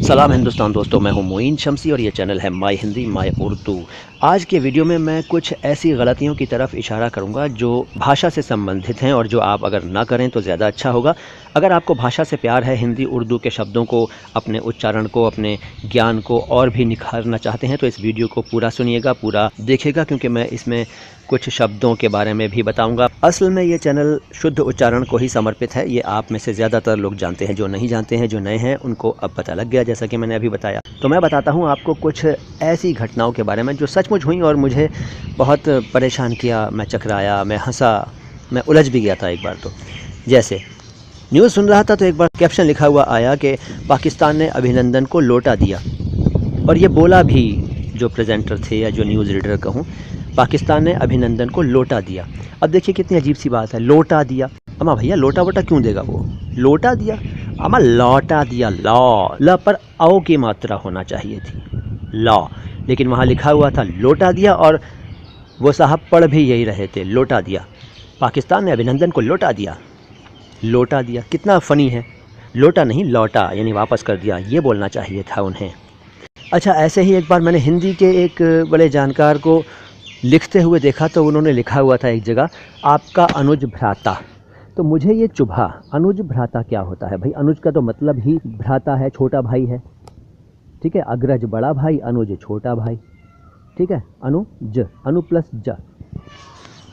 सलाम हिंदुस्तान दोस्तों, मैं हूं मोइन शमसी और ये चैनल है माय हिंदी माय उर्दू। आज के वीडियो में मैं कुछ ऐसी गलतियों की तरफ इशारा करूंगा जो भाषा से संबंधित हैं और जो आप अगर ना करें तो ज़्यादा अच्छा होगा। अगर आपको भाषा से प्यार है, हिंदी उर्दू के शब्दों को, अपने उच्चारण को, अपने ज्ञान को और भी निखारना चाहते हैं तो इस वीडियो को पूरा सुनिएगा, पूरा देखिएगा, क्योंकि मैं इसमें कुछ शब्दों के बारे में भी बताऊंगा। असल में ये चैनल शुद्ध उच्चारण को ही समर्पित है। ये आप में से ज़्यादातर लोग जानते हैं, जो नहीं जानते हैं, जो नए हैं, उनको अब पता लग गया, जैसा कि मैंने अभी बताया। तो मैं बताता हूँ आपको कुछ ऐसी घटनाओं के बारे में जो सचमुच हुई और मुझे बहुत परेशान किया। मैं चकराया, मैं हंसा, मैं उलझ भी गया था एक बार। तो जैसे न्यूज़ सुन रहा था तो एक बार कैप्शन लिखा हुआ आया कि पाकिस्तान ने अभिनंदन को लौटा दिया, और ये बोला भी जो प्रेजेंटर थे या जो न्यूज़ रीडर कहूँ, पाकिस्तान ने अभिनंदन को लौटा दिया। अब देखिए कितनी अजीब सी बात है, लौटा दिया। अम्मा भैया लौटा वोटा क्यों देगा, वो लौटा दिया। अम्मा लौटा दिया, ल पर औ की मात्रा होना चाहिए थी, लॉ, लेकिन वहाँ लिखा हुआ था लौटा दिया, और वो साहब पढ़ भी यही रहे थे, लौटा दिया। पाकिस्तान ने अभिनंदन को लौटा दिया, लौटा दिया, कितना फ़नी है। लौटा नहीं, लौटा, यानी वापस कर दिया, ये बोलना चाहिए था उन्हें। अच्छा, ऐसे ही एक बार मैंने हिंदी के एक बड़े जानकार को लिखते हुए देखा तो उन्होंने लिखा हुआ था एक जगह, आपका अनुज भ्राता। तो मुझे ये चुभा, अनुज भ्राता क्या होता है भाई? अनुज का तो मतलब ही भ्राता है, छोटा भाई है, ठीक है। अग्रज बड़ा भाई, अनुज छोटा भाई, ठीक है। अनुज, अनु प्लस ज,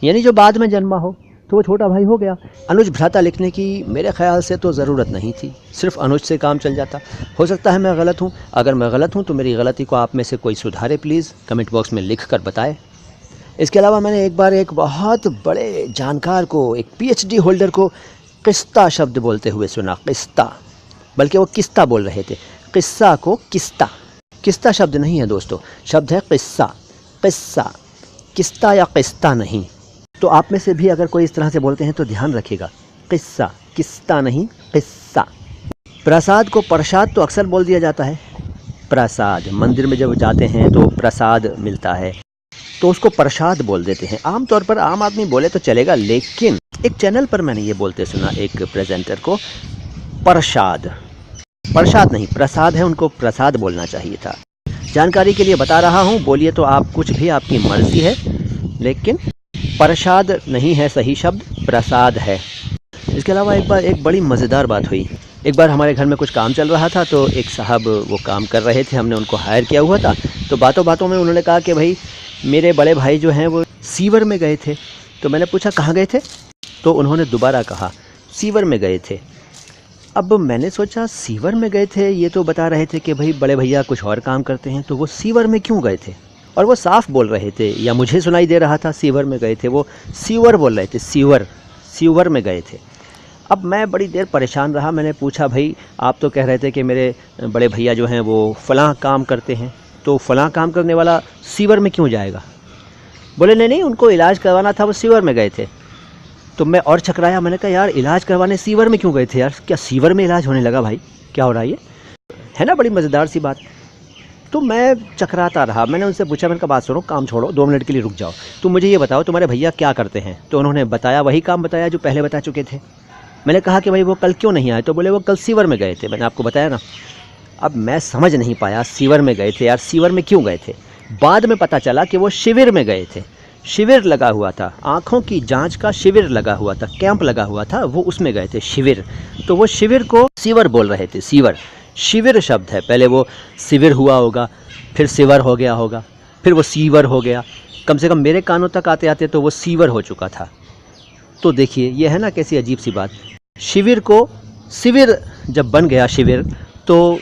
यानी जो बाद में जन्मा हो तो वो छोटा भाई हो गया। अनुज भ्राता लिखने की मेरे ख्याल से तो ज़रूरत नहीं थी, सिर्फ अनुज से काम चल जाता। हो सकता है मैं गलत हूँ, अगर मैं गलत हूँ तो मेरी गलती को आप में से कोई सुधारे, प्लीज़ कमेंट बॉक्स में लिख कर बताए। इसके अलावा मैंने एक बार एक बहुत बड़े जानकार को, एक PhD होल्डर को किस्ता शब्द बोलते हुए सुना। किस्ता, बल्कि वो किस्ता बोल रहे थे, किस्सा को किस्ता। किस्ता शब्द नहीं है दोस्तों, शब्द है किस्सा। किस्सा, किस्ता या किस्ता नहीं। तो आप में से भी अगर कोई इस तरह से बोलते हैं तो ध्यान रखिएगा, किस्सा, किस्ता नहीं, किस्सा। प्रसाद को प्रसाद तो अक्सर बोल दिया जाता है। प्रसाद, मंदिर में जब जाते हैं तो प्रसाद मिलता है तो उसको प्रसाद बोल देते हैं। आमतौर पर आम आदमी बोले तो चलेगा, लेकिन एक चैनल पर मैंने ये बोलते सुना एक प्रेजेंटर को, प्रसाद। प्रसाद नहीं, प्रसाद है, उनको प्रसाद बोलना चाहिए था। जानकारी के लिए बता रहा हूँ, बोलिए तो आप कुछ भी, आपकी मर्जी है, लेकिन प्रसाद नहीं है सही शब्द, प्रसाद है। इसके अलावा एक बार एक बड़ी मज़ेदार बात हुई। एक बार हमारे घर में कुछ काम चल रहा था तो एक साहब वो काम कर रहे थे, हमने उनको हायर किया हुआ था। तो बातों बातों में उन्होंने कहा कि भाई मेरे बड़े भाई जो हैं वो सीवर में गए थे। तो मैंने पूछा कहाँ गए थे, तो उन्होंने दोबारा कहा सीवर में गए थे। अब मैंने सोचा सीवर में गए थे, ये तो बता रहे थे कि भाई बड़े भैया कुछ और काम करते हैं, तो वो सीवर में क्यों गए थे? और वो साफ बोल रहे थे, या मुझे सुनाई दे रहा था सीवर में गए थे, वो सीवर बोल रहे थे, सीवर, सीवर में गए थे। अब मैं बड़ी देर परेशान रहा। मैंने पूछा भाई आप तो कह रहे थे कि मेरे बड़े भैया जो हैं वो फ़लाँ काम करते हैं, तो फ़लाँ काम करने वाला सीवर में क्यों जाएगा? बोले नहीं नहीं, उनको इलाज करवाना था, वो सीवर में गए थे। तो मैं और चकराया, मैंने कहा यार इलाज करवाने सीवर में क्यों गए थे यार? क्या सीवर में इलाज होने लगा भाई? क्या हो रहा है ये? है ना बड़ी मज़ेदार सी बात। तो मैं चकराता रहा। मैंने उनसे पूछा, मैंने कहा बात सुनो, काम छोड़ो, 2 मिनट के लिए रुक जाओ, तुम मुझे ये बताओ तुम्हारे भैया क्या करते हैं? तो उन्होंने बताया, वही काम बताया जो पहले बता चुके थे। मैंने कहा कि भाई वो कल क्यों नहीं आए? तो बोले वो कल सीवर में गए थे, मैंने आपको बताया ना। अब मैं समझ नहीं पाया, सीवर में गए थे यार, सीवर में क्यों गए थे? बाद में पता चला कि वो शिविर में गए थे। शिविर लगा हुआ था, आँखों की जांच का शिविर लगा हुआ था, कैंप लगा हुआ था, वो उसमें गए थे, शिविर। तो वो शिविर को सीवर बोल रहे थे, सीवर। शिविर शब्द है, पहले वो शिविर हुआ होगा, फिर सिवर हो गया होगा, फिर वो सीवर हो गया। कम से कम मेरे कानों तक आते आते तो वो सीवर हो चुका था। तो देखिए ये है ना कैसी अजीब सी बात। शिविर को शिविर जब बन गया शिविर, तो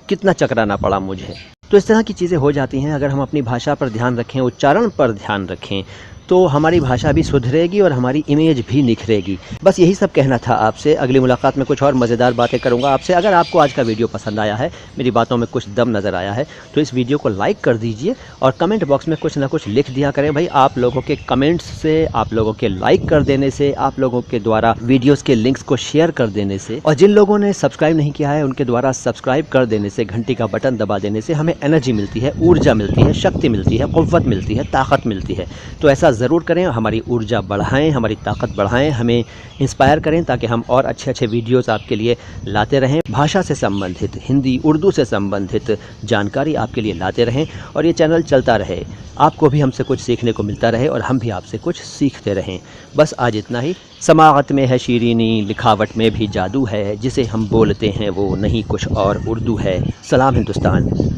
कितना चकराना पड़ा मुझे। तो इस तरह की चीज़ें हो जाती हैं। अगर हम अपनी भाषा पर ध्यान रखें, उच्चारण पर ध्यान रखें, तो हमारी भाषा भी सुधरेगी और हमारी इमेज भी निखरेगी। बस यही सब कहना था आपसे। अगली मुलाकात में कुछ और मज़ेदार बातें करूंगा आपसे। अगर आपको आज का वीडियो पसंद आया है, मेरी बातों में कुछ दम नज़र आया है, तो इस वीडियो को लाइक कर दीजिए और कमेंट बॉक्स में कुछ ना कुछ लिख दिया करें। भाई आप लोगों के कमेंट्स से, आप लोगों के लाइक कर देने से, आप लोगों के द्वारा वीडियोज़ के लिंक्स को शेयर कर देने से, और जिन लोगों ने सब्सक्राइब नहीं किया है उनके द्वारा सब्सक्राइब कर देने से, घंटी का बटन दबा देने से हमें एनर्जी मिलती है, ऊर्जा मिलती है, शक्ति मिलती है, क़ुव्वत मिलती है, ताकत मिलती है। तो ऐसा ज़रूर करें, हमारी ऊर्जा बढ़ाएं, हमारी ताकत बढ़ाएं, हमें इंस्पायर करें ताकि हम और अच्छे वीडियोस आपके लिए लाते रहें। भाषा से संबंधित, हिंदी उर्दू से संबंधित जानकारी आपके लिए लाते रहें और ये चैनल चलता रहे, आपको भी हमसे कुछ सीखने को मिलता रहे और हम भी आपसे कुछ सीखते रहें। बस आज इतना ही। समाअत में है शीरीनी, लिखावट में भी जादू है, जिसे हम बोलते हैं वो नहीं कुछ और उर्दू है। सलाम हिंदुस्तान।